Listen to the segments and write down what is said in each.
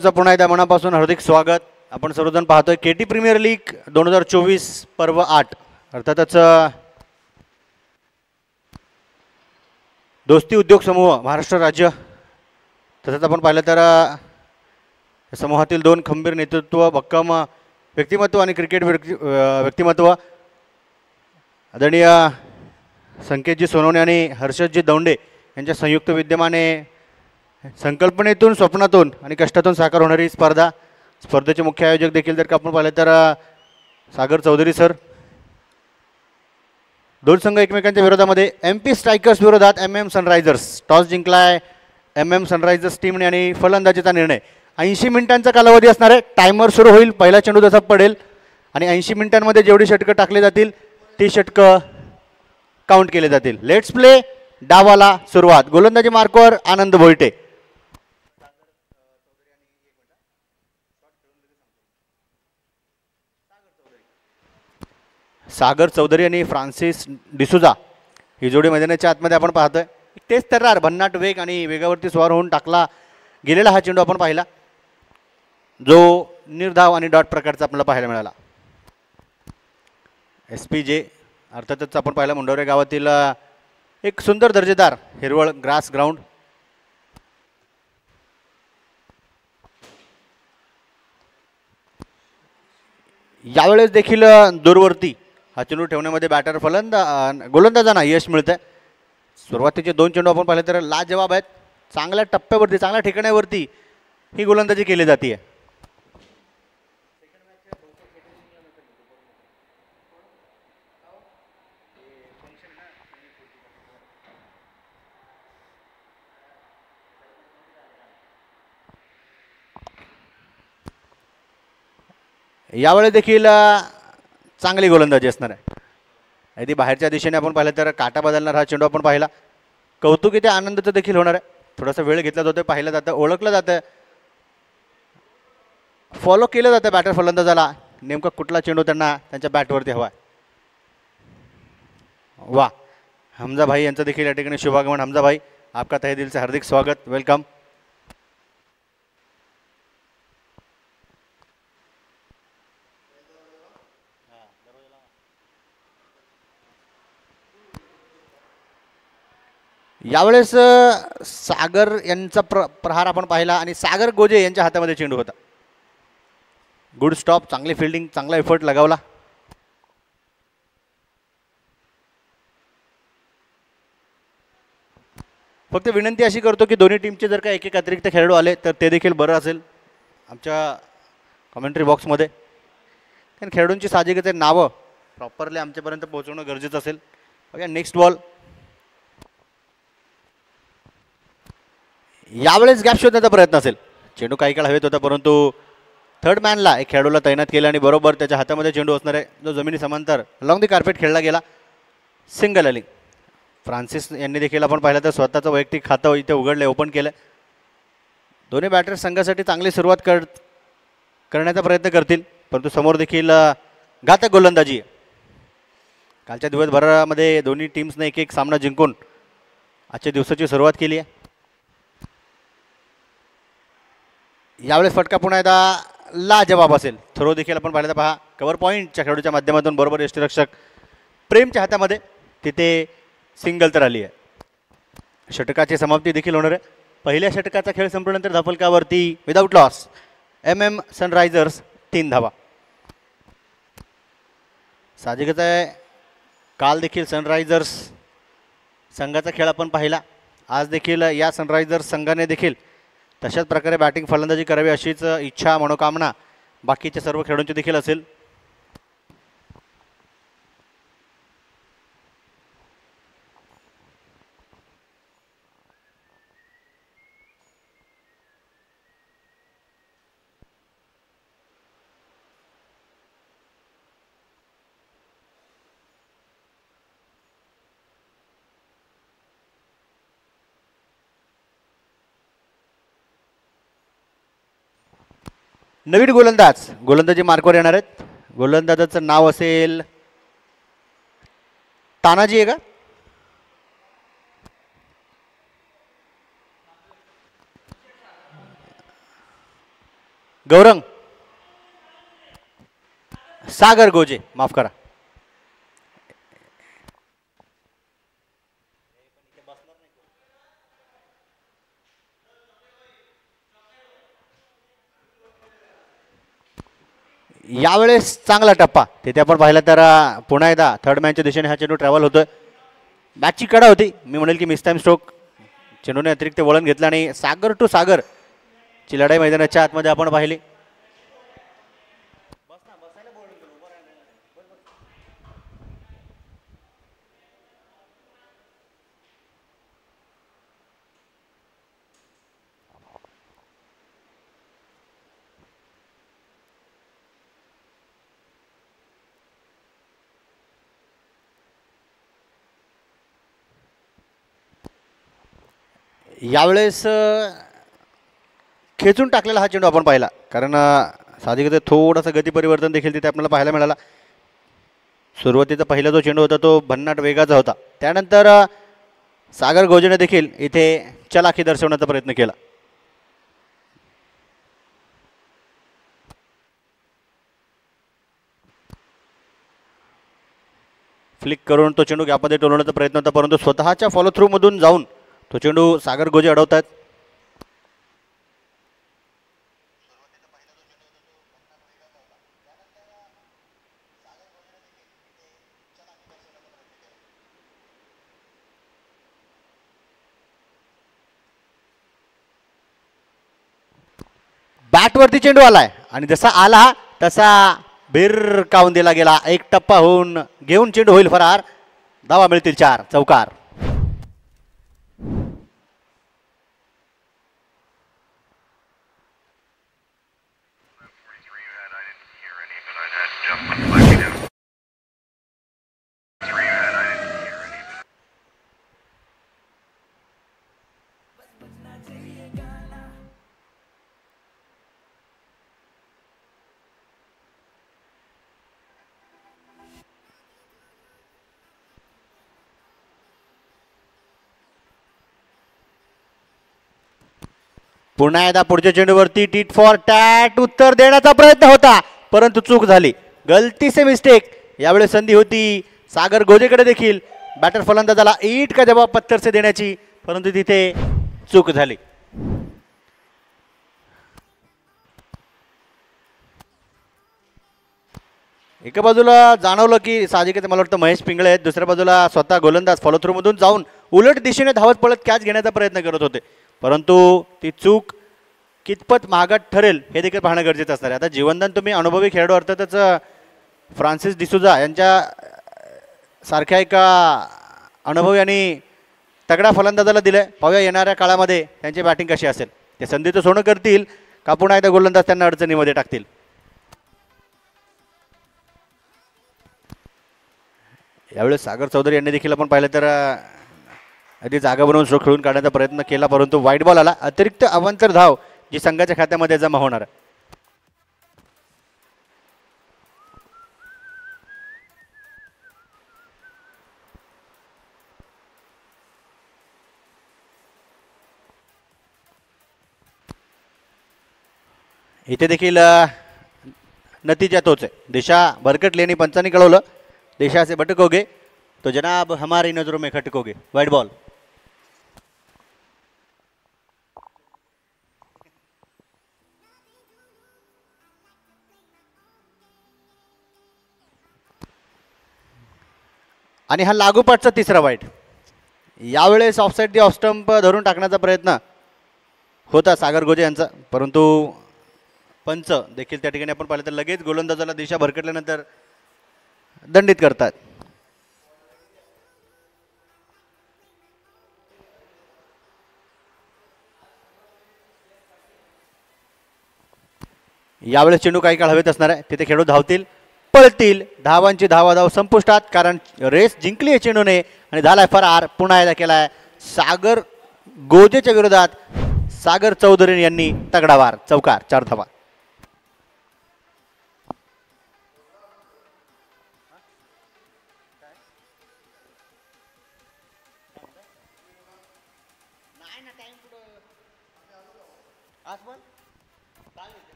पुन्हा एकदा मनापासून हार्दिक स्वागत. आपण सर्वजण पाहतोय केटी प्रीमियर लीग 2024 पर्व 8. अर्थातच दोस्ती उद्योग समूह महाराष्ट्र राज्य. तसंच आपण पाहिलं तर समूहातील दोन खंबीर नेतृत्व, भक्कम व्यक्तिमत्व आणि क्रिकेट व्यक्तिमत्व आदरणीय संकेतजी सोनवणे आणि हर्षदजी दौंडे यांच्या संयुक्त विद्यमाने संकल्पनेतून, स्वप्नातून आणि कष्टातून साकार होणारी स्पर्धा. स्पर्धेचे मुख्य आयोजक देखील जर आपण पाहिलं तर सागर चौधरी सर. दोन संघ एकमेकांच्या विरोधामध्ये. MP स्ट्रायकर्स विरोधात MM सनरायझर्स. टॉस जिंकलाय MM सनरायझर्स टीमने आणि फलंदाजीचा निर्णय. 80 मिनिटांचा कालावधी असणार आहे. टायमर सुरू होईल. पहिला चेंडू जसा पडेल आणि 80 मिनिटांमध्ये जेवढी षटकं टाकली जातील ती षटकं काउंट केले जातील. Let's play. डावाला सुरुवात. गोलंदाजी मार्कवर आनंद भोईटे. सागर चौधरी आणि फ्रान्सिस डिसुजा ही जोडी मैदानाच्या आतमध्ये आपण पाहतोय. तेच तर्रार, भन्नाट वेग आणि वेगावरती स्वार होऊन टाकला गेलेला हा चेंडू आपण पाहिला, जो निर्धाव आणि डॉट प्रकारचा आपल्याला पाहायला मिळाला. SPJ अर्थातच आपण पाहिला मुंडवरे गावातील एक सुंदर दर्जेदार हिरवळ ग्रास ग्राउंड. यावेळेस देखील दूरवरती हा चेंडू ठेवण्यामध्ये बॅटर गोलंदाजांना यश मिळतंय. सुरुवातीचे दोन चेंडू आपण पाहिले तर लाजवाब आहेत. चांगल्या टप्प्यावरती, चांगल्या ठिकाणावरती ही गोलंदाजी केली जाते. यावेळेस देखील चांगली गोलंदाजी असणार आहे. ती बाहेरच्या दिशेने आपण पाहिलं तर काटा बदलणार हा चेंडू आपण पाहिला. कौतुक इथे आनंदाचं देखील होणार आहे. थोडासा वेळ घेतला जातोय, पाहिलं जातं, ओळखलं जातं, फॉलो केलं जातं बॅटर फलंदाजाला नेमका कुठला चेंडू त्यांना त्यांच्या बॅटवरती हवा आहे. वा, हमजा भाई यांचं देखील या ठिकाणी शुभागमन. हमजा भाई, आपका तहे दिल से हार्दिक स्वागत, वेलकम. यावेळेस सागर यांचा प्रहार आपण पाहिला आणि सागर गोजे यांच्या हातामध्ये चेंडू होता. गुड स्टॉप, चांगली फिल्डिंग, चांगला एफर्ट लगावला. फक्त विनंती अशी करतो की दोन्ही टीमचे जर का एक एक अतिरिक्त खेळाडू आले तर ते देखील बरं असेल आमच्या कमेंट्री बॉक्समध्ये. कारण खेळाडूंची साहजिकच नावं प्रॉपरली आमच्यापर्यंत पोहोचवणं गरजेचं असेल. बघा नेक्स्ट बॉल. यावेळेस गॅप शोधण्याचा प्रयत्न असेल. चेंडू काही काळ हवेत होता, परंतु थर्ड मॅनला एक खेळाडूला तैनात केला आणि बरोबर त्याच्या हातामध्ये चेंडू असणार आहे, जो जमिनी समांतर अलॉंग दी कार्पेट खेळला गेला. सिंगल अलिंग. फ्रान्सिस यांनी देखील आपण पाहिलं तर स्वतःचं वैयक्तिक खातं इथे उघडलं, ओपन केलं. दोन्ही बॅटर संघासाठी चांगली सुरुवात करण्याचा प्रयत्न करतील, परंतु समोर देखील घातक गोलंदाजी. कालच्या दिवसभरामध्ये दोन्ही टीम्सने एक एक सामना जिंकून आजच्या दिवसाची सुरुवात केली आहे. यावेळेस फटका पुन्हा एकदा लाजवाब असेल. थ्रो देखील आपण पाहिलं तर पहा, कव्हर पॉईंटच्या खेळाडूच्या माध्यमातून बरोबर यष्टीरक्षक प्रेमच्या हातामध्ये तिथे सिंगल तर आली आहे. षटकाची समाप्ती देखील होणार आहे. पहिल्या षटकाचा खेळ संपल्यानंतर धाफलकावरती विदाऊट लॉस MM सनरायझर्स 3 धावा. साहजिकच आहे, काल देखील सनरायझर्स संघाचा खेळ आपण पाहिला. आज देखील या सनरायझर्स संघाने देखील तशाच प्रकारे बॅटिंग फलंदाजी करावी अशीच इच्छा, मनोकामना बाकीच्या सर्व खेळाडूंची देखील असेल. नवीन गोलंदाजी मार्कवर येणार आहेत. गोलंदाजाचं नाव असेल तानाजी आहे का? गौरंग, सागर गोजे, माफ करा. यावेळेस चांगला टप्पा तिथे आपण पाहिलं तर पुन्हा एकदा थर्ड मॅनच्या दिशेने हा चेंडू ट्रॅव्हल होतोय. बॅटची कडा होती, मी म्हणेल की मिस टाइम स्ट्रोक. चेंडूने अतिरिक्त वळण घेतलं आणि सागर टू सागर ची लढाई मैदानाच्या आतमध्ये आपण पाहिली. यावेळेस खेचून टाकलेला हा चेंडू आपण पाहिला, कारण साहजिकच थोडंसं गती परिवर्तन देखील तिथे आपल्याला पाहायला मिळाला. सुरुवातीचा पहिला जो चेंडू होता तो भन्नाट वेगाचा होता, त्यानंतर सागर गोजेने देखील इथे चलाखी दर्शवण्याचा प्रयत्न केला. फ्लिक करून तो चेंडू गॅपमध्ये टोलवण्याचा प्रयत्न होता, परंतु स्वतःच्या फॉलो थ्रू मधून जाऊन तो चेंडू सागर गोजे अडवतात. बॅटवरती चेंडू आलाय आणि जसा आला तसा भिरकावून दिला गेला. एक टप्पा होऊन घेऊन चेंडू होईल फरार. धावा मिळतील 4, चौकार. पुन्हा एकदा पुढच्या चेंडूवरती टीट फॉर टॅट उत्तर देण्याचा प्रयत्न होता, परंतु चूक झाली. गलती से मिस्टेक. यावेळी संधी होती सागर गोजेकडे देखील बॅटर फलंदाजाला ईट का जवाब पत्थर से देण्याची, परंतु तिथे चूक झाली. एका बाजूला जाणवलं की साहजिकच मला वाटतं महेश पिंगळे आहेत, दुसऱ्या बाजूला स्वतः गोलंदाज फॉलो थ्रू मधून जाऊन उलट दिशेने धावत पळत कॅच घेण्याचा प्रयत्न करत होते, परंतु ती चूक कितपत महागात ठरेल हे देखील पाहणं गरजेचं असणार आहे. आता जीवनदान तुम्ही अनुभवी खेळाडू अर्थातच फ्रान्सिस डिसुजा यांच्या सारख्या एका अनुभवी आणि तगडा फलंदाजाला दिलंय. पाहूया येणाऱ्या काळामध्ये त्यांची बॅटिंग कशी असेल. ते संधीचं सोनं करतील का पुन्हा एकदा गोलंदाज त्यांना अडचणीमध्ये टाकतील. यावेळेस सागर चौधरी यांनी देखील आपण पाहिलं तर आधी जागा बनवून स्ट्रोक खेळून काढण्याचा प्रयत्न केला, परंतु वाईट बॉल आला. अतिरिक्त अवांतर धाव जी संघाच्या खात्यामध्ये जमा होणार आहे. इथे देखील नतीजा तोच आहे. दिशा भरकटली आणि पंचांनी कळवलं दिशा से भटकोगे तो जनाब हमारी नजरों में खटकोगे. वाईट बॉल. आणि हा लागोपाठचा तिसरा वाईट. यावेळेस ऑफसाईड दी ऑफ स्टंप धरून टाकण्याचा प्रयत्न होता सागर गोजे यांचा, परंतु पंच देखील त्या ठिकाणी आपण पाहिलं तर लगेच गोलंदाजाला दिशा भरकटल्यानंतर दंडित करतात. यावेळेस चेंडू काही काळ हवेत असणार आहे. तिथे खेळून धावतील, पळतील. धावांची धावाधाव संपुष्टात, कारण रेस जिंकली आहे चेंडूने आणि झालाय फरार. पुन्हा एकदा केलाय सागर गोजेच्या विरोधात सागर चौधरी यांनी तगडा वार. चौकार. 4 धावा.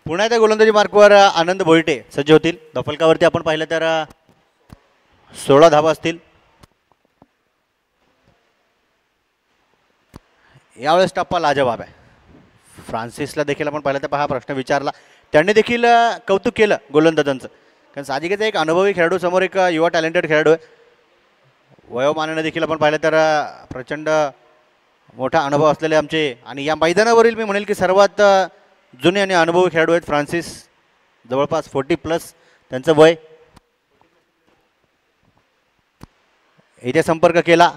पुन्हा त्या गोलंदाजी मार्कवर आनंद भोईटे सज्ज होतील. धफलकावरती आपण पाहिलं तर 16 धावा असतील. यावेळेस टप्पा लाजवाब आहे. फ्रान्सिसला देखील आपण पाहिलं तर हा प्रश्न विचारला, त्यांनी देखील कौतुक केलं गोलंदाजांचं, कारण साहजिकच एक अनुभवी खेळाडू समोर एक युवा टॅलेंटेड खेळाडू आहे. वयोमानाने देखील आपण पाहिलं तर प्रचंड मोठा अनुभव असलेले आमचे आणि या मैदानावरील मी म्हणेल की सर्वात जुने आणि अनुभवी खेळाडू आहेत फ्रान्सिस. जवळपास 40+ त्यांचं वय. इथे संपर्क केला,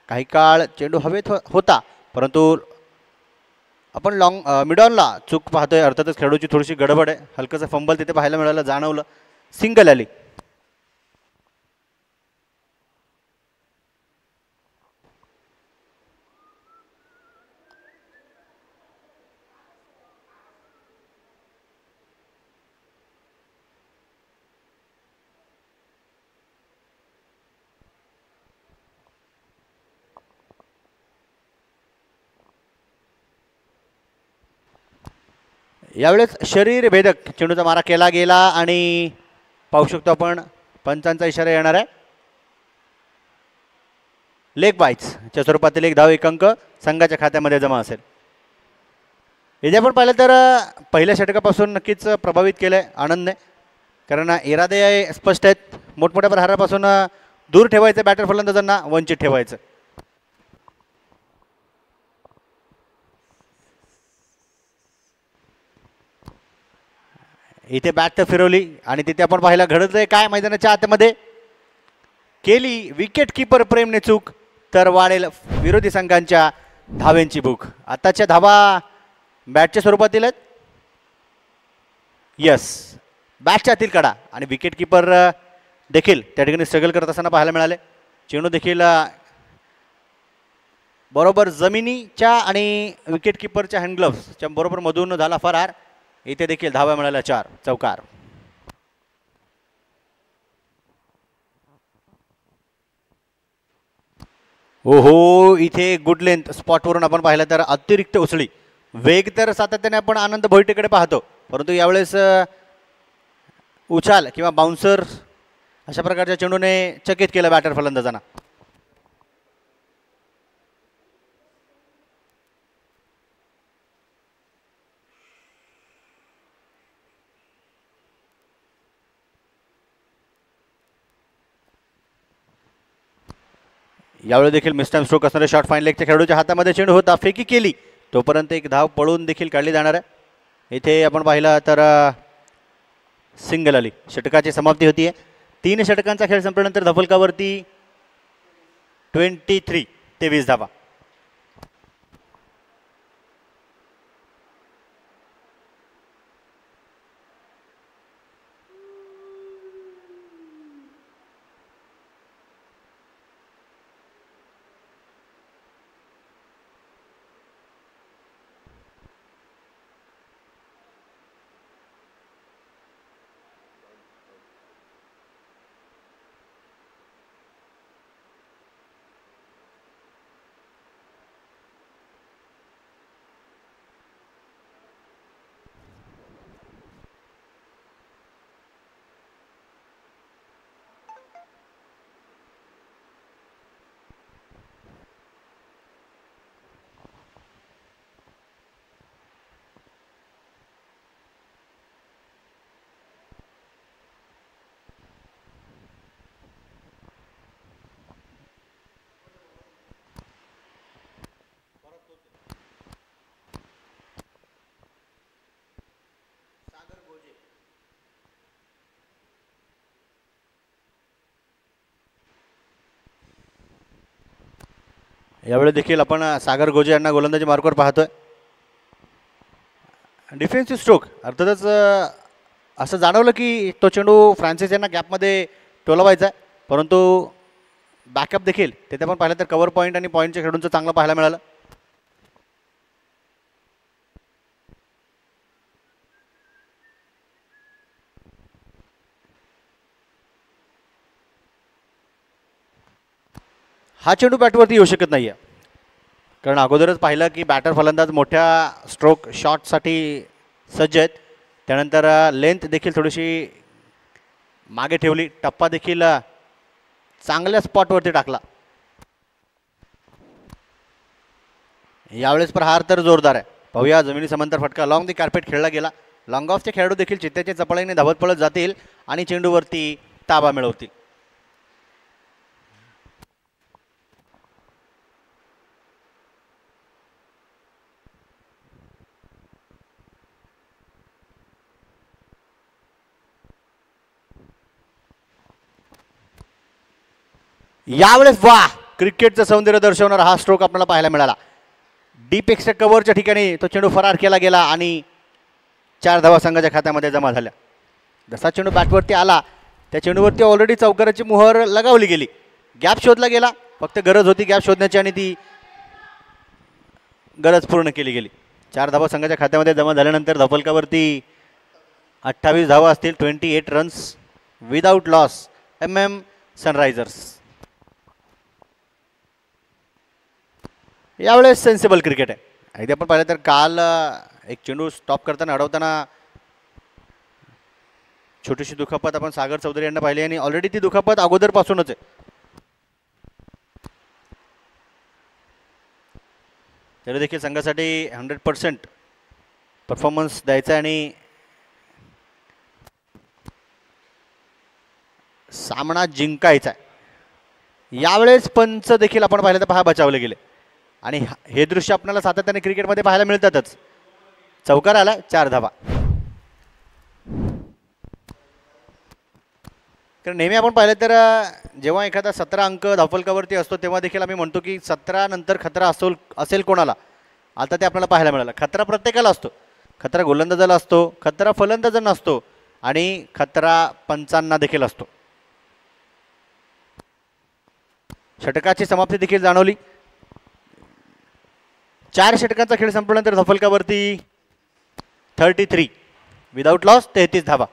काही काळ चेंडू हवेत होता, परंतु आपण लॉंग मिडॉनला चूक पाहतोय. अर्थातच खेळाडूची थोडीशी गडबड आहे. हलकंसं फंबल तिथे पाहायला मिळालं, जाणवलं. सिंगल आली. यावेळेस शरीर भेदक चेंडूचा मारा केला गेला आणि पाहू शकतो आपण पंचांचा इशारा येणार आहे. लेग बाईट्सच्या स्वरूपातील एक धाव, एक अंक संघाच्या खात्यामध्ये जमा असेल. इथे आपण पाहिलं तर पहिल्या षटकापासून नक्कीच प्रभावित केलंय आनंदने, कारण इरादे स्पष्ट आहेत. मोठमोठ्या प्रहारापासून दूर ठेवायचं, बॅटर फलंदाजांना वंचित ठेवायचं. इथे बॅट तर फिरवली आणि तिथे आपण पाहिलं घडतंय काय मैदानाच्या आतमध्ये. केली विकेट किपर प्रेमने चूक, तर वाढेल विरोधी संघांच्या धाव्यांची भूक. आताच्या धावा बॅटच्या स्वरूपातील आहेत. यस, बॅटच्या आतील कडा आणि विकेट किपर देखील त्या ठिकाणी स्ट्रगल करत असताना पाहायला मिळाले. चेंडू देखील बरोबर जमिनीच्या आणि विकेट किपरच्या हँडग्लोव्हच्या बरोबर मधून झाला फरार. इथे देखील धावा मिळाल्या 4, चौकार. ओहो, इथे गुड लेंथ स्पॉटवरून आपण पाहिलं तर अतिरिक्त उसळी. वेग तर सातत्याने आपण आनंद भोईटेकडे पाहतो, परंतु यावेळेस उछाल किंवा बाउन्सर अशा प्रकारच्या चेंडूने चकित केलं बॅटर फलंदाजांना. यावेळी देखील मिस्टाइम स्ट्रोक असणारे शॉर्ट फाईन लेगच्या खेळाडूच्या हातामध्ये चेंडू होता, फेकी केली, तोपर्यंत एक धाव पळून देखील काढली जाणार आहे. इथे आपण पाहिलं तर सिंगल आली. षटकाची समाप्ती होतीये. 3 षटकांचा खेळ संपल्यानंतर धफलकावरती 23 धावा. यावेळी देखील आपण सागर गोजे यांना गोलंदाजी मार्कवर पाहतोय. डिफेन्सिव्ह स्ट्रोक अर्थातच असं जाणवलं की तो चेंडू फ्रान्सिस यांना गॅपमध्ये टोलवायचा आहे, परंतु बॅकअप देखील तिथे आपण पाहिलं तर कव्हर पॉईंट आणि पॉईंटच्या खेळूंचं चांगलं पाहायला मिळालं. हा चेंडू बॅटवरती येऊ शकत नाही आहे, कारण अगोदरच पाहिलं की बॅटर फलंदाज मोठ्या स्ट्रोक शॉटसाठी सज्ज आहेत. त्यानंतर लेंथ देखील थोडीशी मागे ठेवली, टप्पा देखील चांगल्या स्पॉटवरती टाकला. यावेळेस प्रहार तर जोरदार आहे. पाहूया जमिनी समांतर फटका लॉंग दी कार्पेट खेळला गेला. लॉंग ऑफचे खेळाडू देखील चित्त्याच्या चपळाईने धावत पळत जातील आणि चेंडूवरती ताबा मिळवतील. यावेळेस वा, क्रिकेटचं सौंदर्य दर्शवणारा हा स्ट्रोक आपल्याला पाहायला मिळाला. डीप एक्स्ट्रा कव्हरच्या ठिकाणी तो चेंडू फरार केला गेला आणि 4 धावा संघाच्या खात्यामध्ये जमा झाल्या. जसा चेंडू बॅटवरती आला त्या चेंडूवरती ऑलरेडी चौकाराची मोहर लगावली गेली. गॅप शोधला गेला, फक्त गरज होती गॅप शोधण्याची आणि ती गरज पूर्ण केली गेली. 4 धावा संघाच्या खात्यामध्ये जमा झाल्यानंतर धपलकावरती 28 धावा असतील. 28 runs without loss MM Sunrisers. यावेळेस सेन्सिबल क्रिकेट आहे. अगदी आपण पाहिलं तर काल एक चेंडू स्टॉप करताना अडवताना छोटीशी दुखापत आपण सागर चौधरी यांना पाहिली आणि ऑलरेडी ती दुखापत अगोदरपासूनच आहे. तरी देखील संघासाठी 100% परफॉर्मन्स द्यायचा आणि सामना जिंकायचा आहे. यावेळेस पंच देखील आपण पाहिलं तर पहा बचावले गेले आणि हे दृश्य आपल्याला सातत्याने क्रिकेटमध्ये पाहायला मिळतातच. चौकार आला, 4 धावा. कारण नेहमी आपण पाहिलं तर जेव्हा एखादा 17 अंक धावफलकावरती असतो तेव्हा देखील आम्ही म्हणतो की 17 नंतर खतरा असेल कोणाला. आता ते आपल्याला पाहायला मिळालं. खतरा प्रत्येकाला असतो. खतरा गोलंदाजाला असतो, खतरा फलंदाजांना असतो आणि खतरा पंचांना देखील असतो. षटकाची समाप्ती देखील जाणवली. 4 षटकांचा खेळ संपल्यानंतर धफलकावरती 33 विदाउट लॉस 33 धावा.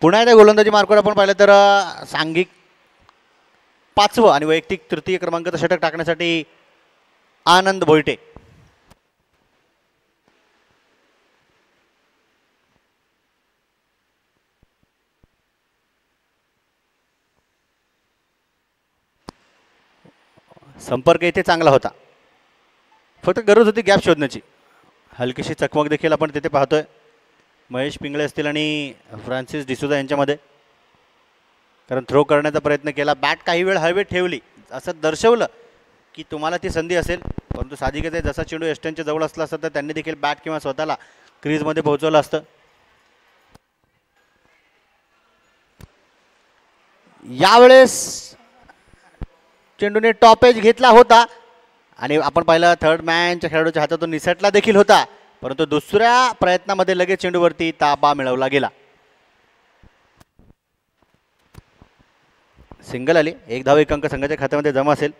पुन्हा एकदा गोलंदाजी मार्कवर आपण पाहिलं तर सांघिक 5वं आणि वैयक्तिक तृतीय क्रमांकाचं षटक टाकण्यासाठी आनंद भोईटे. संपर्क इथे चांगला होता, फक्त गरज होती गॅप शोधण्याची. हलकीशी चकमक देखील आपण तिथे पाहतोय. महेश पिंगळे असतील आणि फ्रान्सिस डिसुजा यांच्यामध्ये. कारण थ्रो करण्याचा प्रयत्न केला, बॅट काही वेळ हवेत ठेवली, असं दर्शवलं की तुम्हाला ती संधी असेल. परंतु साहजिकच आहे, जसा चेंडू एस्टनच्या जवळ असला असता तर त्यांनी देखील बॅट किंवा स्वतःला क्रीजमध्ये पोहोचवलं असतं. यावेळेस चेंडूने टॉप एज घेतला होता आणि आपण पाहिलं थर्ड मॅनच्या खेळाडूच्या हातातून निसटला देखील होता, परंतु दुसऱ्या प्रयत्नामध्ये लगेच चेंडूवरती ताबा मिळवला गेला. सिंगल आली. 1 धाव 1 अंक संघाच्या खात्यामध्ये जमा असेल.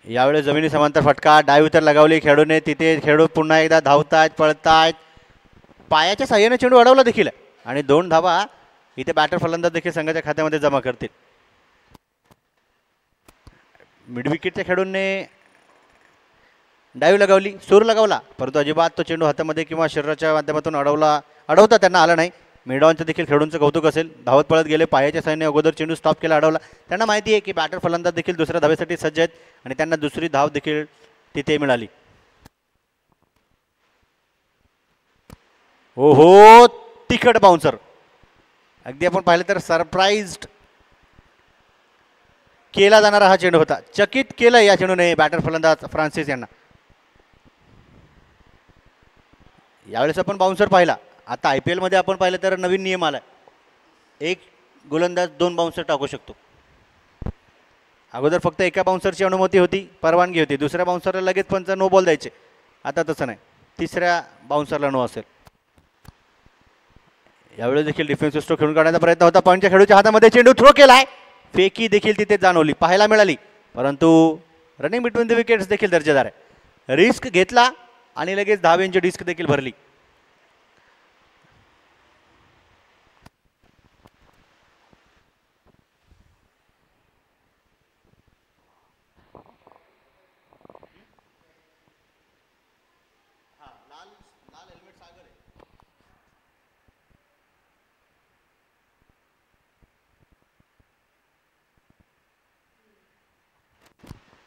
यावेळेस जमिनी समांतर फटका डायव्ह तर लगावली खेळाडूने. तिथे खेळाडू पुन्हा एकदा धावतायत पळतायत. पायाच्या साह्याने चेंडू अडवला देखील आणि 2 धावा इथे बॅटर फलंदाज देखील संघाच्या खात्यामध्ये जमा करतील. मिडविकेटच्या खेळाडूने डायव्ह लगावली, सूर लगावला, परंतु अजिबात तो चेंडू हातामध्ये किंवा शरीराच्या माध्यमातून अडवता त्यांना आला नाही. मिडऑनचं देखील खेळूंचं कौतुक असेल. धावत पळत गेले, पायाच्या साह्याने अगोदर चेंडू स्टॉप केला, अडवला. त्यांना माहिती आहे की बॅटर फलंदाज देखील दुसऱ्या धावेसाठी सज्ज आहेत आणि त्यांना दुसरी धाव देखील तिथे मिळाली. ओहो, तिखट बाउन्सर. अगदी आपण पाहिलं तर सरप्राईज्ड केला जाणारा हा चेंडू होता. चकित केलं या चेंडूने बॅटर फलंदाज फ्रान्सिस यांना. यावेळेस आपण बाउन्सर पाहिला. आता IPL मध्ये आपण पाहिलं तर नवीन नियम आलाय, एक गोलंदाज 2 बाउन्सर टाकू शकतो. अगोदर फक्त एका बाउन्सरची अनुमती होती, परवानगी होती. दुसऱ्या बाउन्सरला लगेच पंच नो बॉल द्यायचे. आता तसं नाही, तिसऱ्या बाउन्सरला नो असेल. यावेळेस देखील डिफेन्सिव्ह स्ट्रोक खेळून काढण्याचा प्रयत्न होता. पॉईंटच्या खेळूच्या हातामध्ये चेंडू थ्रो केलाय. फेकी देखील तिथे जाणवली, पाहायला मिळाली, परंतु रनिंग बिटवीन द विकेट्स देखील दर्जेदार आहे. रिस्क घेतला आणि लगेच धावेंची डिस्क देखील भरली.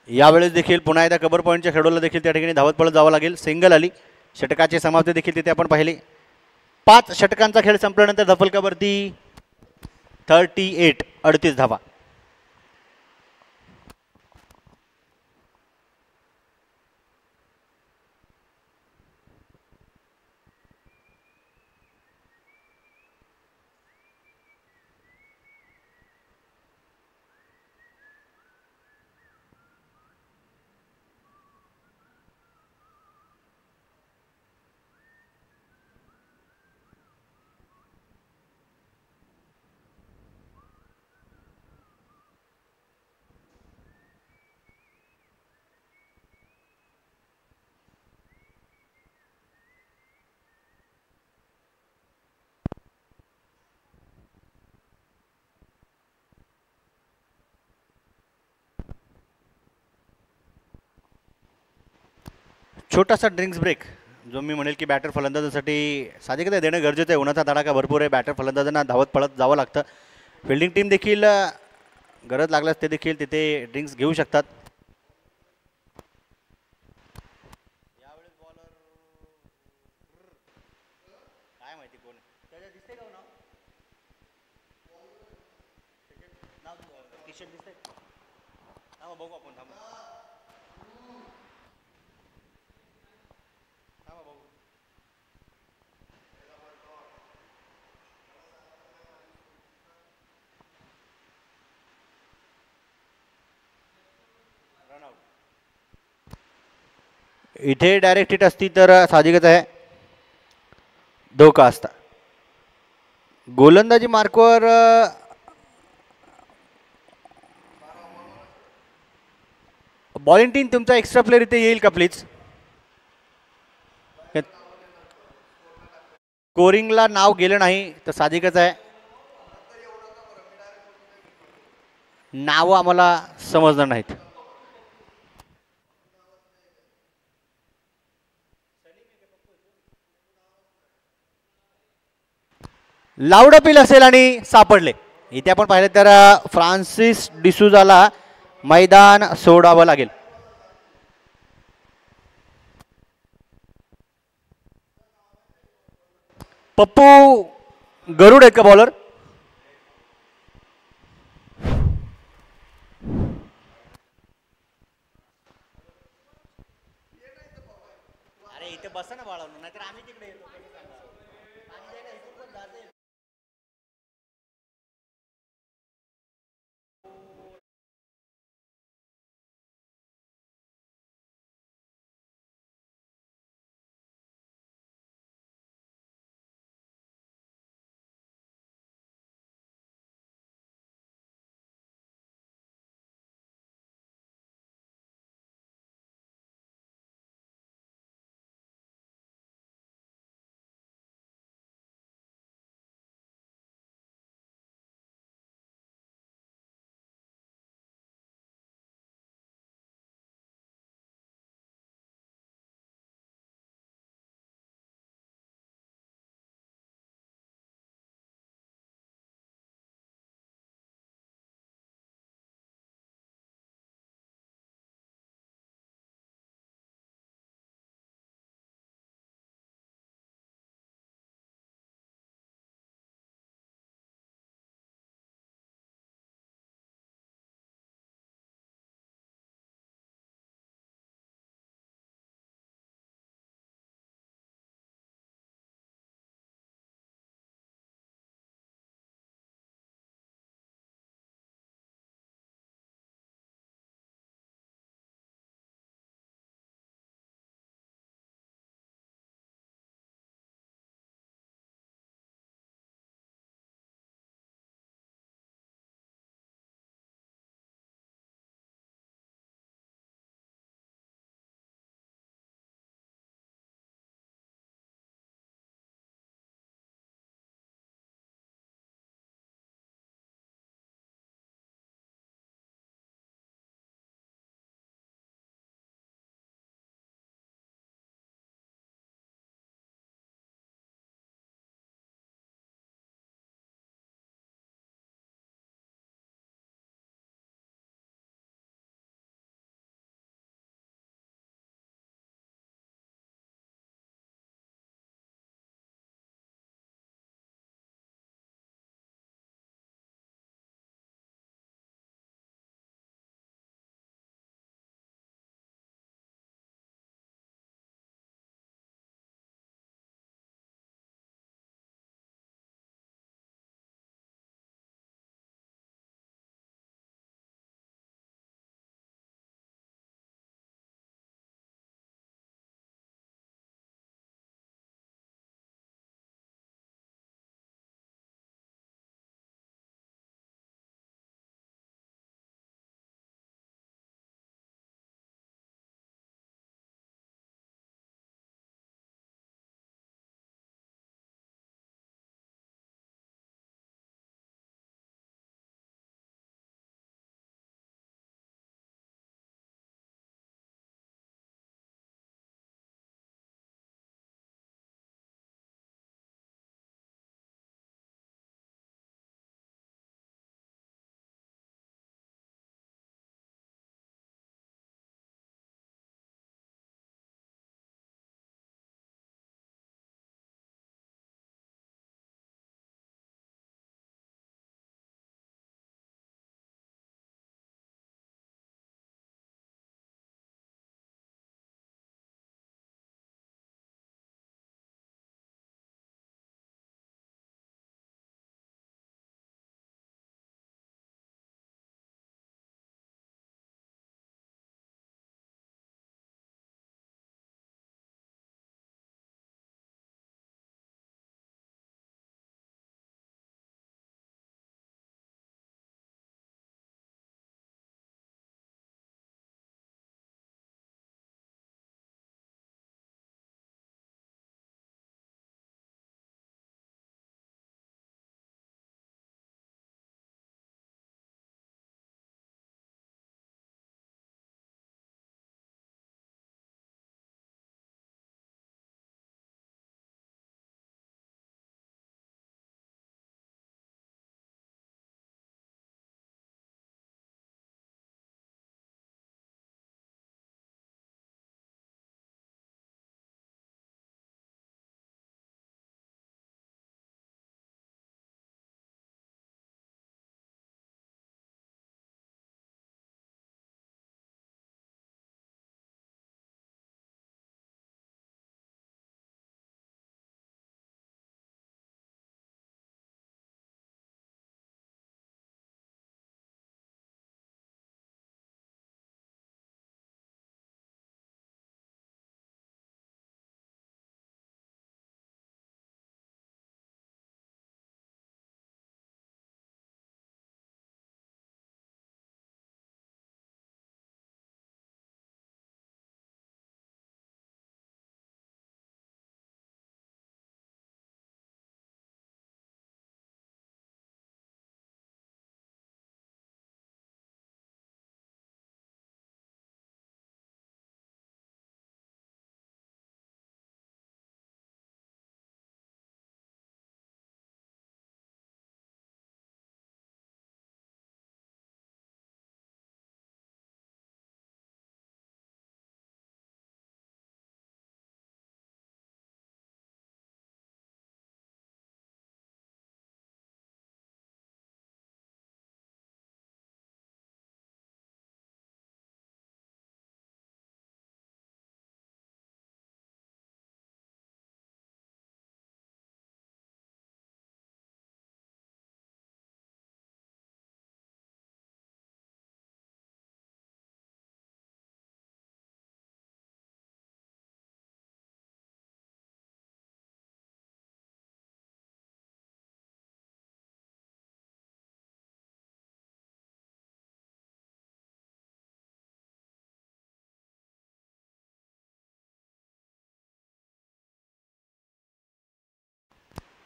यावेळेस देखील पुन्हा एकदा कव्हर पॉईंटच्या खेळूला देखील त्या ठिकाणी धावत पळत जावं लागेल. सिंगल आली. षटकाची समाप्ती देखील तिथे आपण पाहिली. 5 षटकांचा खेळ संपल्यानंतर धफलकावरती 38 धावा. छोटासा ड्रिंक्स ब्रेक, जो मी म्हणेल की बॅटर फलंदाजासाठी साहजिकता देणं गरजेचं आहे. उन्हाचा तडाखा भरपूर आहे. बॅटर फलंदाजांना धावत पळत जावं लागतं. फिल्डिंग टीम देखील गरज लागल्यास ते देखील तिथे ड्रिंक्स घेऊ शकतात. यावेळेस बॉलर काय माहिती कोण त्याच्या दिसते का नाव टी शर्ट दिसतंय. थांबा बघू आपण. थांबा बघू. इथे डायरेक्ट हिट असती तर साहजिकच आहे धोका असता. गोलंदाजी मार्कवर बॉलिंग टीम तुमचा एक्स्ट्रा प्लेअर इथे येईल का प्लीज. स्कोरिंगला नाव गेलं नाही तर साहजिकच आहे, नावं आम्हाला समजणार नाहीत. लाऊड अपील असेल आणि सापडले. इथे आपण पाहिलं तर फ्रान्सिस डिसूजाला मैदान सोडावं लागेल. पप्पू गरुड आहेत का बॉलर. अरे इथे बसा ना बाळा, नाहीतर आम्ही तिकडे येतो.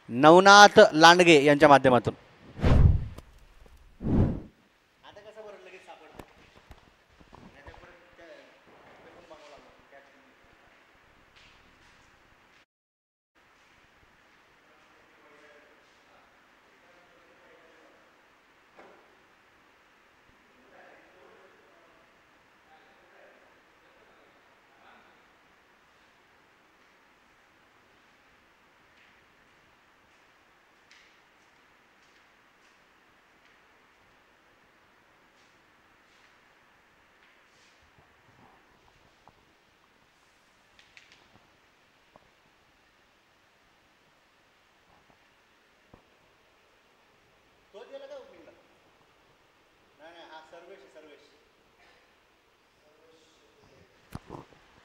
नवनाथ लांडगे यांच्या माध्यमातून.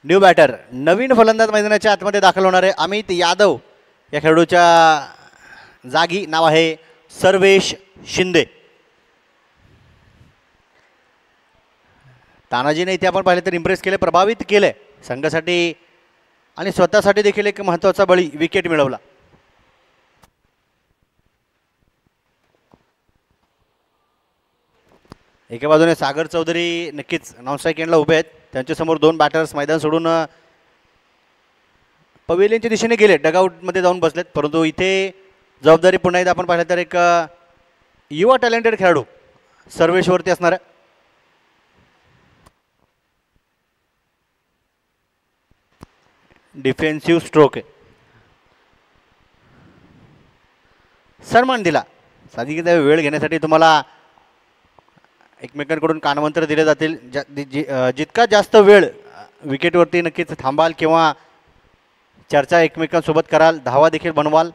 न्यू बॅटर नवीन फलंदाज मैदानाच्या आतमध्ये दाखल होणारे अमित यादव या खेळाडूच्या जागी नाव आहे सर्वेश शिंदे. तानाजीने इथे आपण पाहिले तर इम्प्रेस केले, प्रभावित केले संघासाठी आणि स्वतःसाठी देखील एक महत्त्वाचा बळी विकेट मिळवला. एका बाजूने सागर चौधरी नक्कीच नॉनस्ट्राईक एंडला उभे आहेत. त्यांच्यासमोर दोन बॅटर्स मैदान सोडून पवेलियनच्या दिशेने गेले, डगआउटमध्ये जाऊन बसलेत. परंतु इथे जबाबदारी पुन्हा एकदा आपण पाहिलं तर एक युवा टॅलेंटेड खेळाडू सर्वेशवरती असणार आहे. डिफेन्सिव्ह स्ट्रोक आहे, सन्मान दिला. साधी वेळ घेण्यासाठी तुम्हाला एकमेकांकडून कानमंत्र दिले जातील. जितका जास्त वेळ विकेटवरती नक्कीच थांबाल किंवा चर्चा एकमेकांसोबत कराल, धावा देखील बनवाल.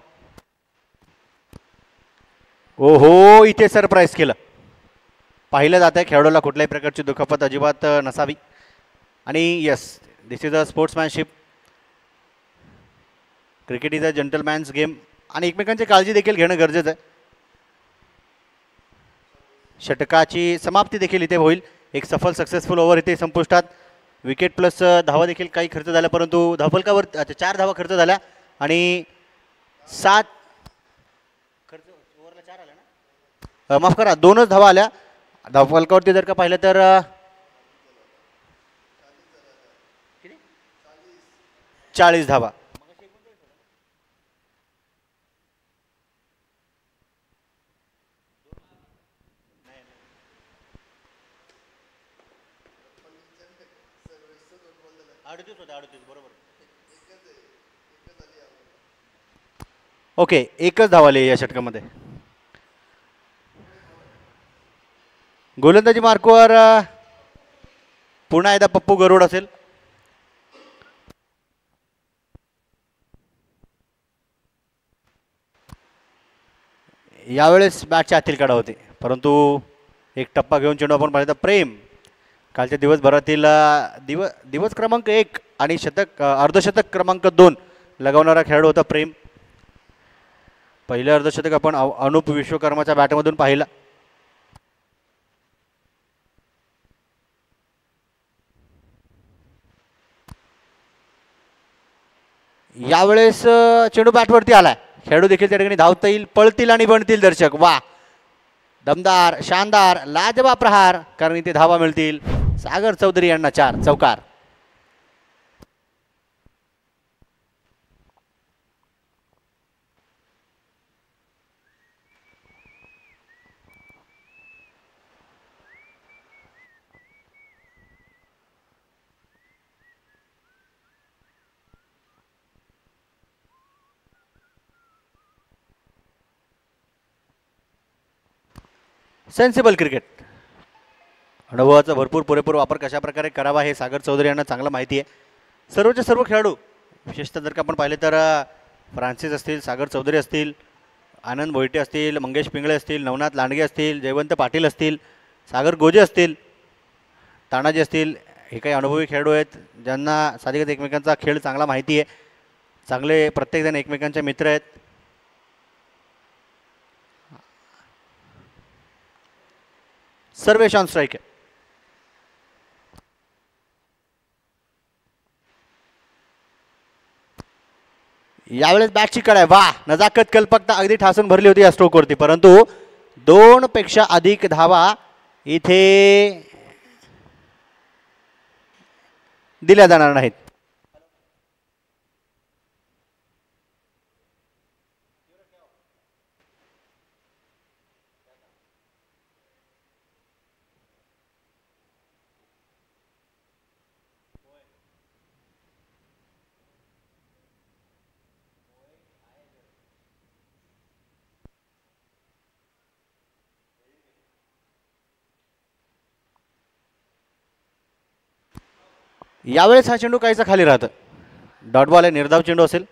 ओहो, इथे सरप्राईज केलं. पाहिलं जात आहे खेळाडूला कुठल्याही प्रकारची दुखापत अजिबात नसावी. आणि yes, this is a sportsmanship. Cricket is a gentleman's game आणि एकमेकांची काळजी देखील घेणं गरजेचं आहे. षटकाची समाप्ती देखील इथे होईल. एक सफल सक्सेसफुल ओव्हर इथे संपुष्टात. विकेट प्लस धावा देखील काही खर्च झाल्या, परंतु धावफलकावर 4 धावा खर्च झाल्या आणि 7 खर्च ओव्हरला 4 आल्या ना, माफ करा 2च धावा आल्या. धावफलकावरती जर का पाहिलं तर 40 धावा. ओके, एकच धाव आली या षटकामध्ये. गोलंदाजी मार्कवर पुन्हा एकदा पप्पू गरुड असेल. यावेळेस बॅटच्या आतील काढा होते, परंतु एक टप्पा घेऊन चेंडू आपण पाहिलं तर प्रेम कालच्या दिवसभरातील दिवस क्रमांक 1 आणि शतक अर्धशतक क्रमांक 2 लगावणारा खेळाडू होता प्रेम. पहिलं अर्धशतक आपण अनुप विश्वकर्माच्या बॅटमधून पाहिलं. यावेळेस चेंडू बॅटवरती आलाय. खेळाडू देखील त्या ठिकाणी धावता येईल, पळतील आणि बनतील दर्शक. वा, दमदार, शानदार, लाजवाब प्रहार, कारण इथे धावा मिळतील. सागर चौधरी यांना 4 चौकार. सेन्सिबल क्रिकेट, अनुभवाचा भरपूर पुरेपूर वापर कशा प्रकारे करावा हे सागर चौधरी यांना चांगलं माहिती आहे. सर्वचे सर्व खेळाडू, विशेषतः जर का आपण पाहिले तर फ्रान्सिस असतील, सागर चौधरी असतील, आनंद भोईटे असतील, मंगेश पिंगळे असतील, नवनाथ लांडगे असतील, जयवंत पाटील असतील, सागर गोजे असतील, तानाजी असतील, हे काही अनुभवी खेळाडू आहेत ज्यांना साधिकत एकमेकांचा खेळ चांगला माहिती आहे. चांगले प्रत्येकजण एकमेकांचे मित्र आहेत. सर्वेश ऑन स्ट्राईक आहे. यावेळेस बॅटची कड आहे. वा, नजाकत कल्पकता अगदी ठासून भरली होती या स्ट्रोकवरती, परंतु 2 पेक्षा अधिक धावा इथे दिल्या जाणार नाहीत. यावेळेस हा चेंडू काहीसा खाली राहतं. डॉट बॉल आहे, निर्धाव चेंडू असेल.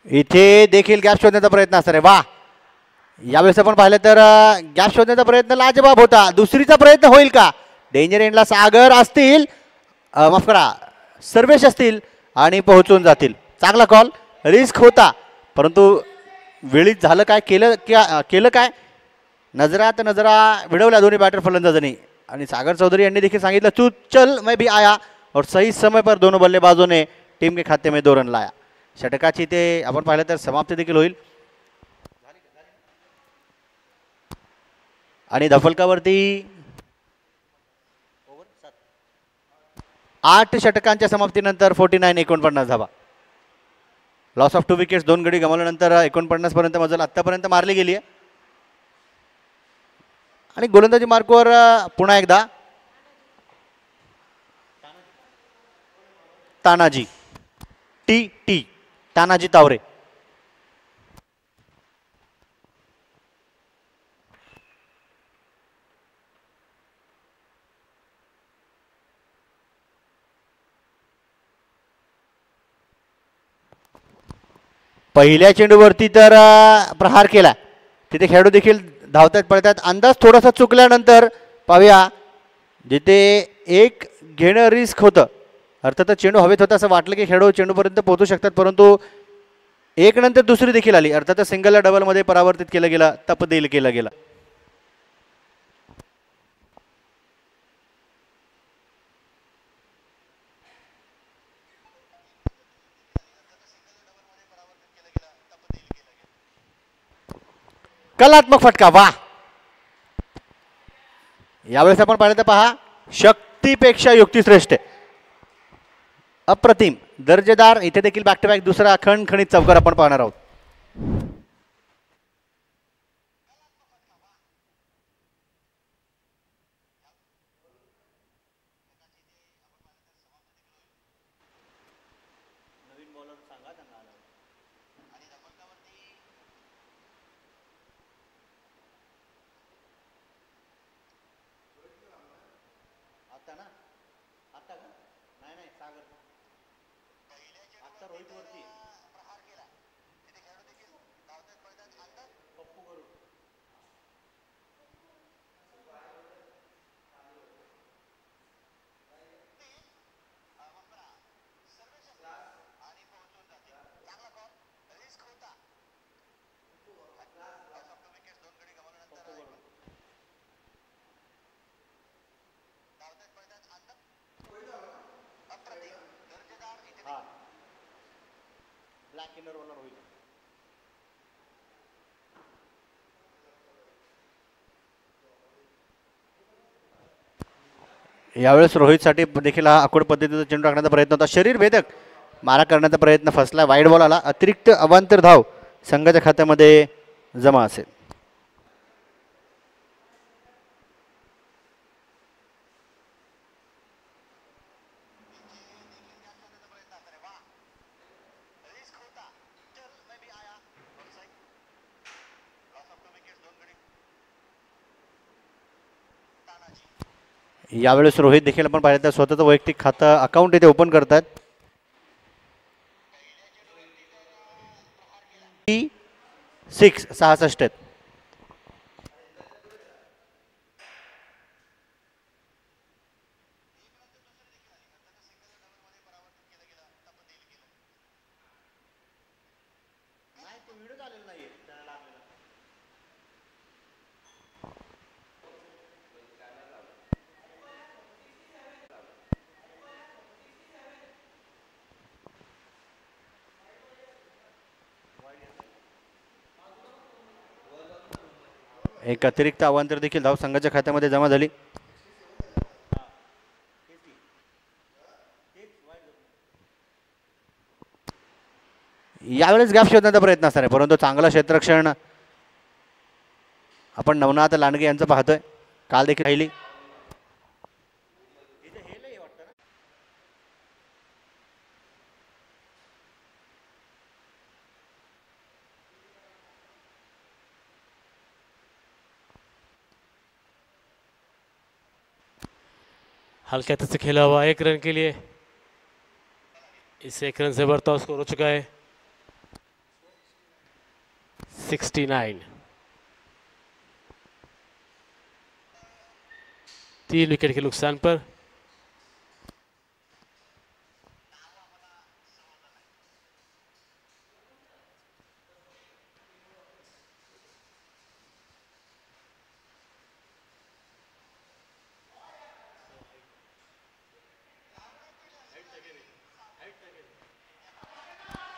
इथे देखील गॅप शोधण्याचा प्रयत्न असणार आहे. वा, यावेळेस आपण पाहिलं तर गॅप शोधण्याचा प्रयत्न लाजबाब होता. दुसरीचा प्रयत्न होईल का? डेंजर एंडला सागर असतील, माफ करा, सर्वेश असतील आणि पोहोचून जातील. चांगला कॉल, रिस्क होता, परंतु वेळीच झालं काय, केलं काय, नजरात नजरा भिडवल्या दोन्ही बॅटर फलंदाजांनी. आणि सागर चौधरी यांनी देखील सांगितलं, तू चल मैं भी आया, और सही समय पर दोनों बल्लेबाजों ने टीम के खाते में 2 रन लाया. षटकाची ते आपण पाहिलं तर समाप्ती देखील होईल. आणि धफलकावरती 8 षटकांच्या समाप्तीनंतर 49 धावा. लॉस ऑफ 2 विकेट्स, 2 गडी गमावल्यानंतर 49 पर्यंत मजल आतापर्यंत मारली गेली आहे. आणि गोलंदाजी मार्कवर पुन्हा एकदा तानाजी टी तानाजी तावरे. पहिल्या चेंडूवरती तर प्रहार केला, तिथे खेळाडू देखील धावतात पळतात. अंदाज थोडासा चुकल्यानंतर पाहूया, जिथे एक घेणं रिस्क होतं. अर्थातच चेंडू हवेत होता असं वाटलं की खेळाडू चेंडूपर्यंत पोहोचू शकतात, परंतु एक नंतर दुसरी देखील आली. अर्थातच सिंगलला डबलमध्ये परावर्तित केलं गेलं, तपदेल केला गेला. कलात्मक फटका. वा, यावेळेस आपण पाहिलं तर पहा, शक्तीपेक्षा युक्ती श्रेष्ठ. अप्रतिम, दर्जेदार. इथे देखील बॅक टू बॅक दुसरा खणखणीत चौकार आपण पाहणार आहोत. यावेळेस रोहितसाठी देखील हा आखूड पद्धतीचा चेंडू टाकण्याचा प्रयत्न होता. शरीर भेदक मारा करण्याचा प्रयत्न फसला. वाईड बॉल आला. अतिरिक्त अवांतर धाव संघाच्या खात्यामध्ये जमा असेल. यावेळेस रोहित देखील आपण पाहिलं तर स्वतःचं वैयक्तिक खातं अकाउंट इथे ओपन करतात. 66. एक अतिरिक्त अवांतर देखील धाव संघाच्या खात्यामध्ये जमा झाली. यावेळेस गॅप शोधण्याचा प्रयत्न असणार आहे, परंतु चांगलं क्षेत्ररक्षण आपण नवनाथ लांडगे यांचं पाहतोय. काल देखील राहिली. हल्के हाथों से खेला हुआ 1 रन के लिए. इस 1 रन से बढ़ता स्कोर हो चुका है 69. 3 विकेट के नुकसान पर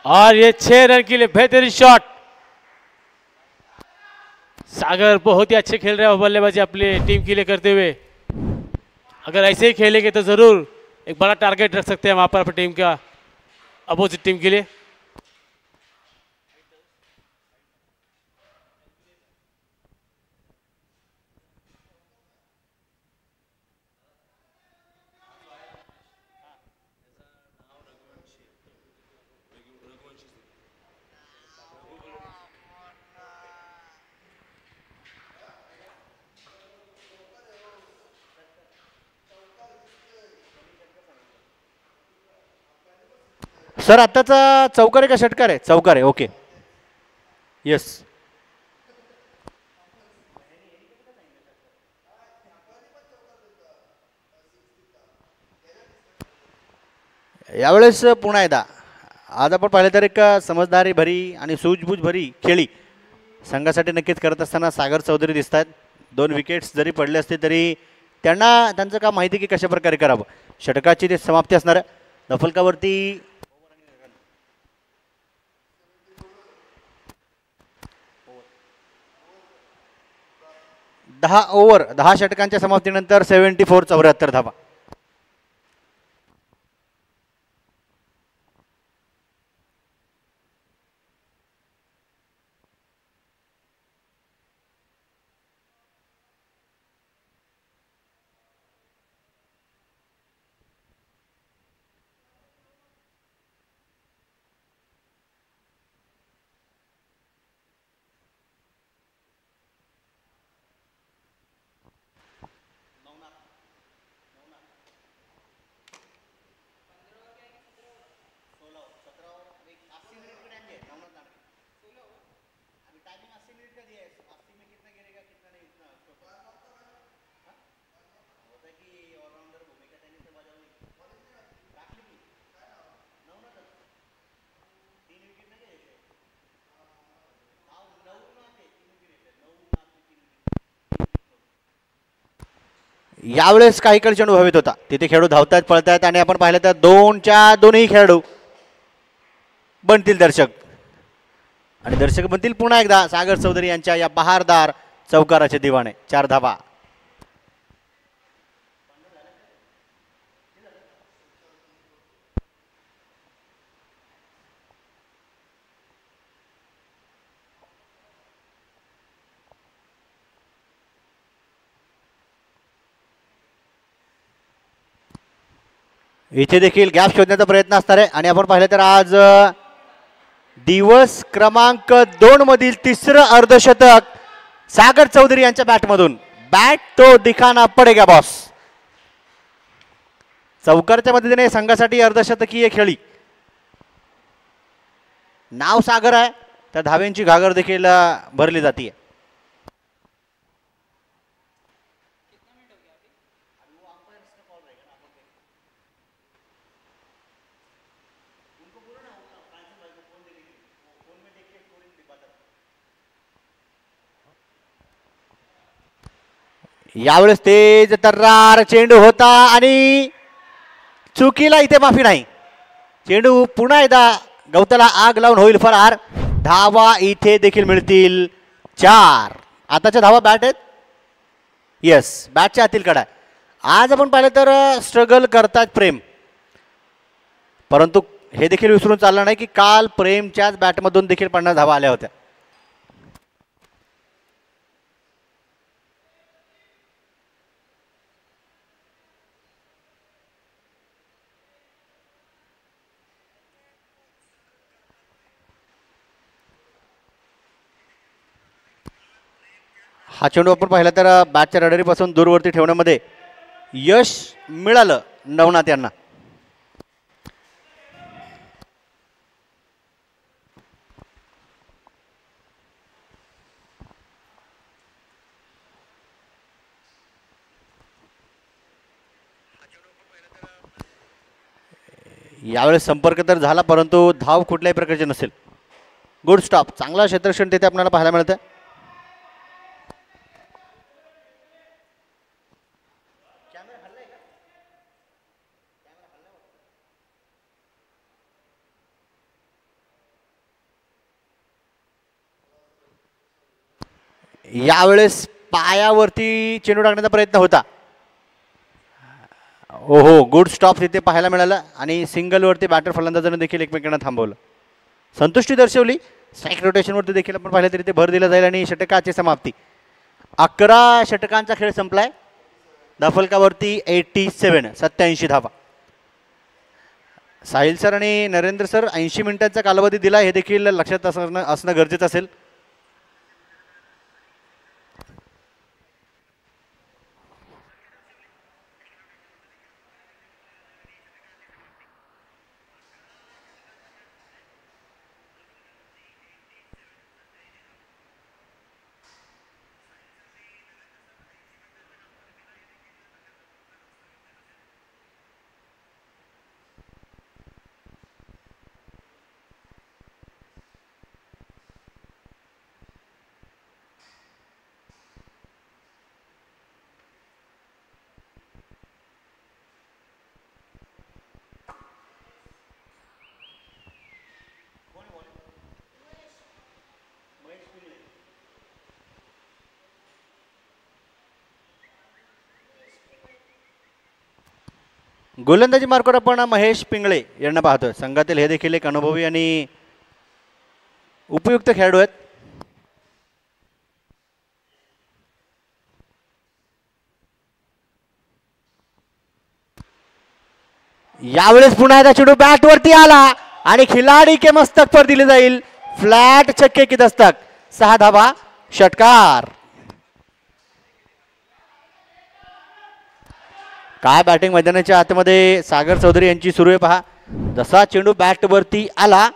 और ये 6 रन के लिए बेहतरीन शॉट. सागर बहुत ही अच्छे खेल रहे हैं बल्लेबाजी अपनी टीम के लिए करते हुए. अगर ऐसे ही खेलेंगे तो जरूर एक बड़ा टारगेट रख सकते हैं वहां पर अपनी टीम का, अपोजिट टीम के लिए. सर आत्ताचा चौकार आहे का षटकार आहे? चौकार आहे. Okay yes. यावेळेस पुन्हा एकदा आज आपण पाहिलं तर एक समजदारी भरी आणि सूझबूझ भरी खेळी संघासाठी नक्कीच करत असताना सागर चौधरी दिसत आहेत. 2 विकेट्स जरी पडले असते तरी त्यांना त्यांचं काम माहिती की कशा प्रकारे करावं. षटकाची ते समाप्ती असणार आहे. दफलकावरती 10 ओव्हर 10 षटकांच्या समाप्तीनंतर 74 74 धावा. यावेळेस काही काळ चेंडू हवेत होता. तिथे खेळाडू धावतात पळतायत आणि आपण पाहिलं तर 2च्या दोन्ही खेळाडू बनतील दर्शक आणि दर्शक बनतील पुन्हा एकदा सागर चौधरी यांच्या या बहारदार चौकाराचे दिवाणे. 4 धावा. इथे देखील गॅप शोधण्याचा प्रयत्न असणार आहे आणि आपण पाहिलं तर आज दिवस क्रमांक 2 मधील तिसरं अर्धशतक सागर चौधरी यांच्या बॅटमधून. बॅट तो दिखाना पडेगा बॉस. चौकारच्या मदतीने संघासाठी अर्धशतकीय खेळी. नाव सागर आहे तर धाव्यांची घागर देखील भरली जाते. यावेळेस तेज तर्रार चेंडू होता आणि चुकीला इथे माफी नाही. चेंडू पुन्हा एकदा गवताला आग लावून होईल फरार. धावा इथे देखील मिळतील 4. आताच्या धावा बॅट आहेत. येस, बॅटच्या आतील कडा. आज आपण पाहिलं तर स्ट्रगल करतात प्रेम, परंतु हे देखील विसरून चाललं नाही की काल प्रेमच्याच बॅटमधून देखील 50 धावा आल्या होत्या. हा चेंडू आपण पाहिला तर बॅटच्या रडारीपासून दूरवरती ठेवण्यामध्ये यश मिळालं नवनाथ यांना. यावेळेस संपर्क तर झाला, परंतु धाव कुठल्याही प्रकारची नसेल. गुड स्टॉप, चांगला क्षेत्ररक्षण तिथे आपल्याला पाहायला मिळतं. यावेळेस पायावरती चेंडू टाकण्याचा प्रयत्न होता. ओहो, गुड स्टॉप तिथे पाहायला मिळालं आणि सिंगलवरती बॅटर फलंदाजाने देखील एकमेकांना थांबवलं. संतुष्टी दर्शवली. स्ट्राईक रोटेशनवरती देखील आपण पाहिलं तरी ते भर दिला जाईल आणि षटकाची समाप्ती. 11 षटकांचा खेळ संपलाय. धाफलकावरती 87 87 धावा. साहिल सर आणि नरेंद्र सर 80 मिनिटांचा कालावधी दिला, हे देखील लक्षात असणं गरजेचं असेल. गोलंदाजी मार्कवर आपण महेश पिंगळे यांना पाहतोय. संघातील हे देखील एक अनुभवी आणि उपयुक्त खेळाडू आहेत. यावेळेस पुन्हा एकदा चेंडू बॅटवरती आला आणि खिलाडी के मस्तक पर दिले जाईल. फ्लॅट छक्के की दस्तक. 6 धावा, षटकार. काय बॅटिंग मैदानाच्या आतमध्ये सागर चौधरी यांची सुरू आहे पहा. जसा चेंडू बॅटवरती आला,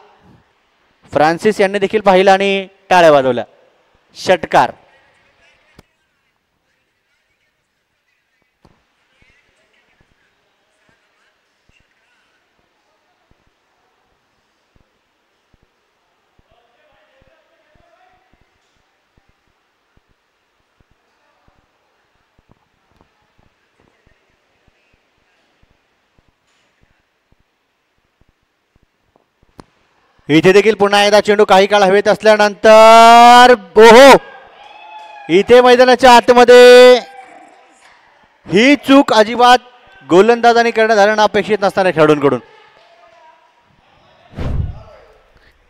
फ्रान्सिस यांनी देखील पाहिलं आणि टाळ्या वाजवल्या. षटकार. इथे देखील पुन्हा एकदा चेंडू काही काळ हवेत असल्यानंतर ओहो, इथे मैदानाच्या आतमध्ये ही चूक अजिबात गोलंदाजांनी करण्यात आल्यानं अपेक्षित नसताना खेळाडूंकडून.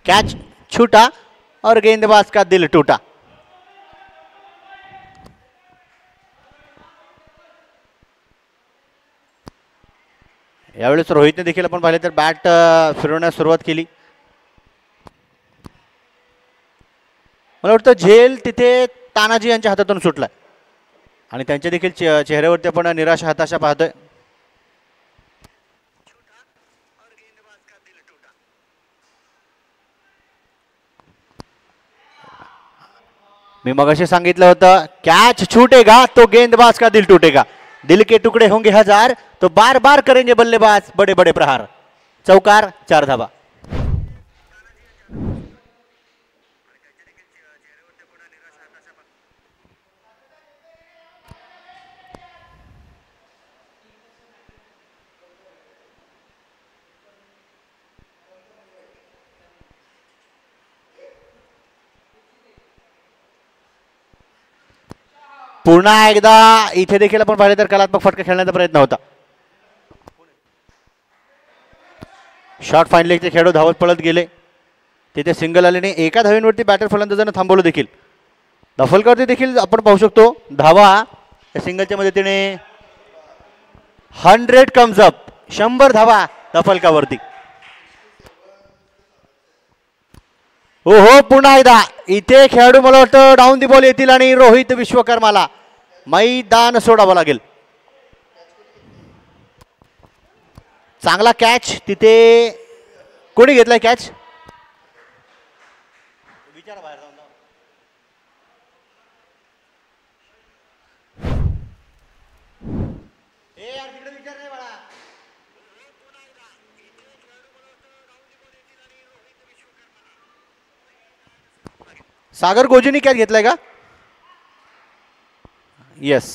कॅच छूटा और गेंदबाज का दिल टूटा. यावेळेस रोहितने देखील आपण पाहिले तर बॅट फिरवण्यास सुरुवात केली. मला वाटतं झेल तिथे तानाजी यांच्या हातातून सुटला आणि त्यांच्या देखील चेहऱ्यावरती आपण निराशा हताशा पाहतोय. मी मगाशी सांगितलं होतं, कॅच छूटेगा तो गेंदबाज का दिल टूटेगा. दिल के टुकड़े होंगे हजार तो बार बार करेंगे बल्लेबाज बड़े बड़े प्रहार. चौकार, 4 धावा. पुन्हा एकदा इथे देखील आपण पाहिले तर कलात्मक फटका खेळण्याचा प्रयत्न होता. शॉर्ट फाईन लेगचे खेळाडू धावत पळत गेले. तिथे सिंगल आल्याने एका धावेवरती बॅटर फलंदाजांना थांबवलं देखील. दफलकावरती देखील आपण पाहू शकतो धावा या सिंगलच्या मदतीने 100 कम्स अप. 100 धावा दफलकावरती. हो पुन्हा एकदा इथे खेळाडू मला वाटतं डाऊन दी बॉल येतील आणि रोहित विश्वकर्माला मैदान सोडावं लागेल. चांगला कॅच तिथे. कोणी घेतलाय कॅच? सागर गोजीनी कॅच घेतलाय का? येस.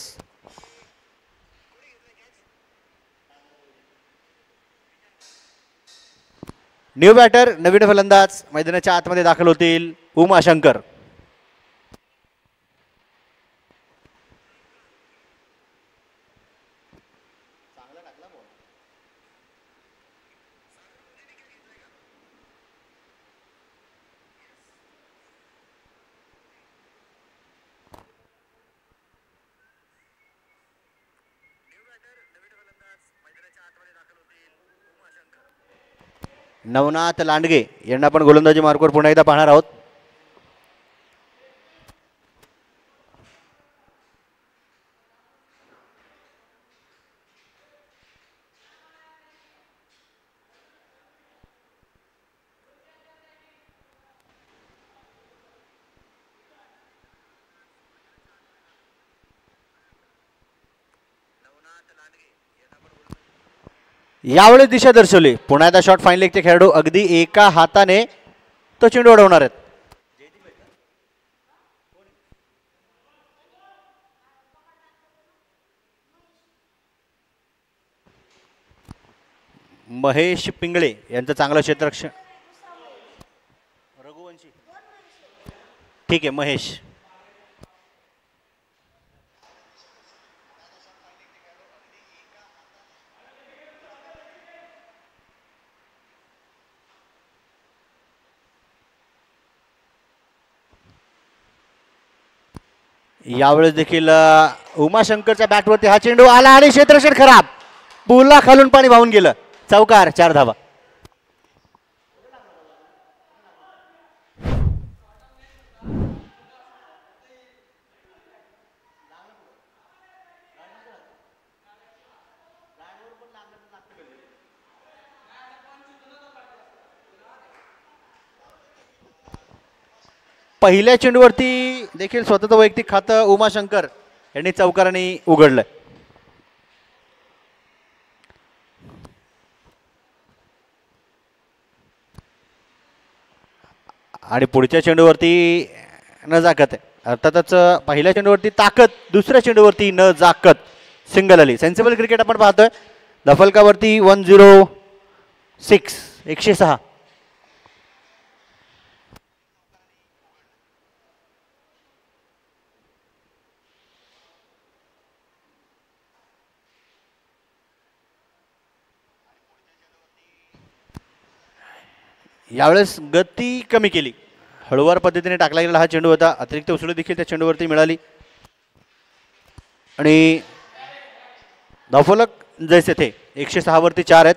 न्यू बॅटर नवीन फलंदाज मैदानाच्या आतमध्ये दाखल होतील. उमाशंकर. नवनाथ लांडगे यांना आपण गोलंदाजी मार्कवर पुन्हा एकदा पाहणार आहोत. यावेळेस दिशा दर्शवली. पुन्हा एकदा शॉर्ट फाईन लेगचे खेळाडू अगदी एका हाताने तो चेंडू अडवणार आहेत. महेश पिंगळे यांचं चांगलं क्षेत्ररक्षण. रघुवंशी. ठीक आहे महेश. यावेळेस देखील उमाशंकरच्या बॅटवरती हा चेंडू आला आणि क्षेत्ररक्षण खराब. पुला खालून पाणी वाहून गेलं. चौकार. 4 धावा. पहिल्या चेंडूवरती देखील स्वतःचं वैयक्तिक खातं उमाशंकर यांनी चौकाराने उघडलंय. आणि पुढच्या चेंडूवरती नजाकत आहे. अर्थातच पहिल्या चेंडूवरती ताकद, दुसऱ्या चेंडूवरती नजाकत. सिंगल आली. सेन्सिबल क्रिकेट आपण पाहतोय. दफलकावरती 106 106. यावेळेस गती कमी केली. हळूवार पद्धतीने टाकला गेलेला हा चेंडू होता. अतिरिक्त उसळी देखील त्या चेंडूवरती मिळाली आणि धावफलक जैसे थे 106 वरती 4 आहेत.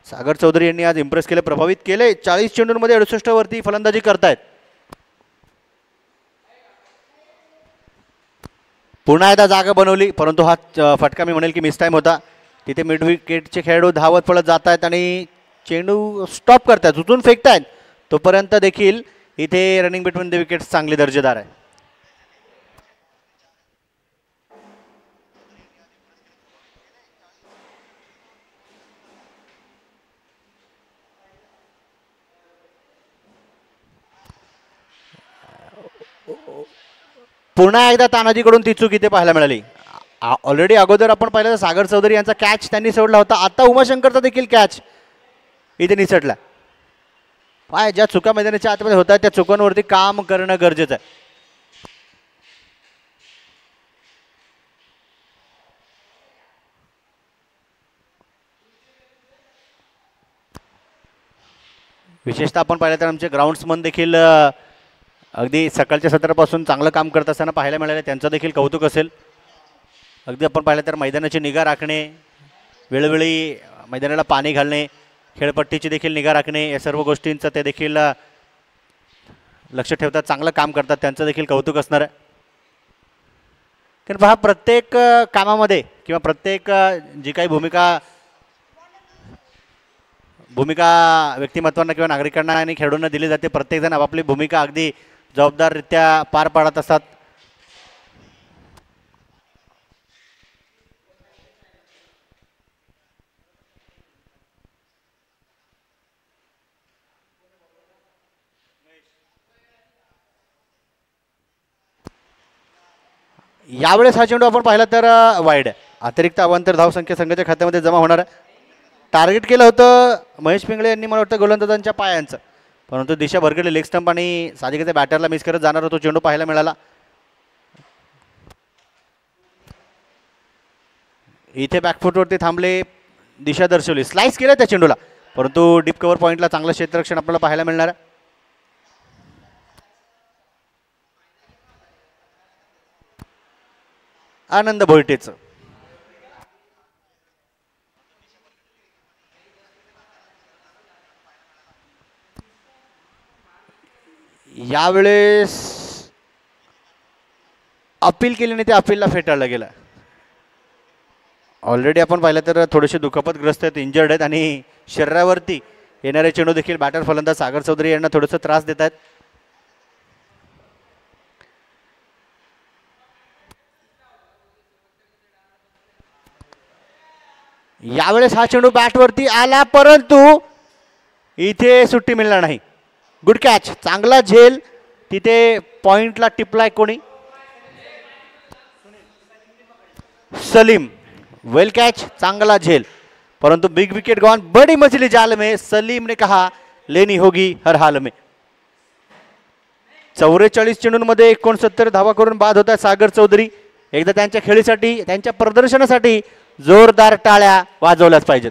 सागर चौधरी यांनी आज इम्प्रेस केले, प्रभावित केले. 40 चेंडूंमध्ये 68 वरती फलंदाजी करतायत. पुन्हा एकदा जागा बनवली, परंतु हा फटका मी म्हणेल की मिस टाइम होता. तिथे मिड विकेटचे खेळाडू धावत पळत जात आहेत आणि चेंडू स्टॉप करतायत, उचलून फेकतायत. तोपर्यंत देखील इथे रनिंग बिटवीन द विकेट्स चांगली दर्जेदार आहे. पुन्हा एकदा तानाजीकडून ती चूक इथे पाहायला मिळाली. ऑलरेडी अगोदर आपण पाहिलं तर सागर चौधरी यांचा कॅच त्यांनी सोडला होता. आता उमाशंकरचा देखील कॅच इथे निसटला. ज्या चुका मैदानाच्या आतमध्ये होतात त्या चुकांवरती काम करणं गरजेचं आहे. विशेषतः आपण पाहिलं तर आमचे ग्राउंड्समन देखील अगदी सकाळच्या सत्रापासून चांगलं काम करत असताना पाहायला मिळालं, त्यांचं देखील कौतुक असेल. अगदी आपण पाहिलं तर मैदानाची निगा राखणे, वेळोवेळी मैदानाला पाणी घालणे, खेळपट्टीची देखील निगा राखणे, या सर्व गोष्टींचं ते देखील लक्ष ठेवतात, चांगलं काम करतात, त्यांचं देखील कौतुक असणार आहे. कारण पहा प्रत्येक कामामध्ये किंवा प्रत्येक जी काही भूमिका व्यक्तिमत्वांना किंवा नागरिकांना आणि खेळाडूंना दिली जाते, प्रत्येकजण आपापली भूमिका अगदी जबाबदाररित्या पार पाडत असतात. यावेळेस हा चेंडू आपण पाहिला तर वाईड आहे. अतिरिक्त अवांतर धावसंख्या संघाच्या खात्यामध्ये जमा होणार आहे. टार्गेट केलं होतं महेश पिंगळे यांनी, मला वाटतं गोलंदाजांच्या पायांचं, परंतु दिशा भरगडले लेग स्टंप आणि साधिकच्या बॅटरला मिस करत जाणार होतो चेंडू पाहायला मिळाला. इथे बॅकफुटवरती थांबले, दिशा दर्शवली, स्लाइस केलं त्या चेंडूला, परंतु डीप कव्हर पॉईंटला चांगलं क्षेत्ररक्षण आपल्याला पाहायला मिळणार आहे. आनंद भोईटेचं यावेळेस अपील केल्याने ते अपीलला फेटाळलं गेलं. ऑलरेडी आपण पाहिलं तर थोडेसे दुखापतग्रस्त आहेत, इंजर्ड आहेत आणि शरीरावरती येणारे चेंडू देखील बॅटर फलंदाज सागर चौधरी यांना थोडंसं त्रास देत आहेत. यावेळेस हा चेंडू बॅटवरती आला, परंतु इथे सुट्टी मिळणार नाही. गुड कॅच, चांगला झेल, तिथे पॉइंटला टिपलाय कोणी, सलीम. वेल कॅच, चांगला झेल, परंतु बिग विकेट गॉन. बड़ी मछली जाल में, सलीम ने कहा लेनी होगी हर हाल में. 44 चेंडूंमध्ये 69 धावा करून बाद होता सागर चौधरी. एकदा त्यांच्या खेळीसाठी, त्यांच्या प्रदर्शनासाठी जोरदार टाळ्या वाजवल्याच पाहिजेत.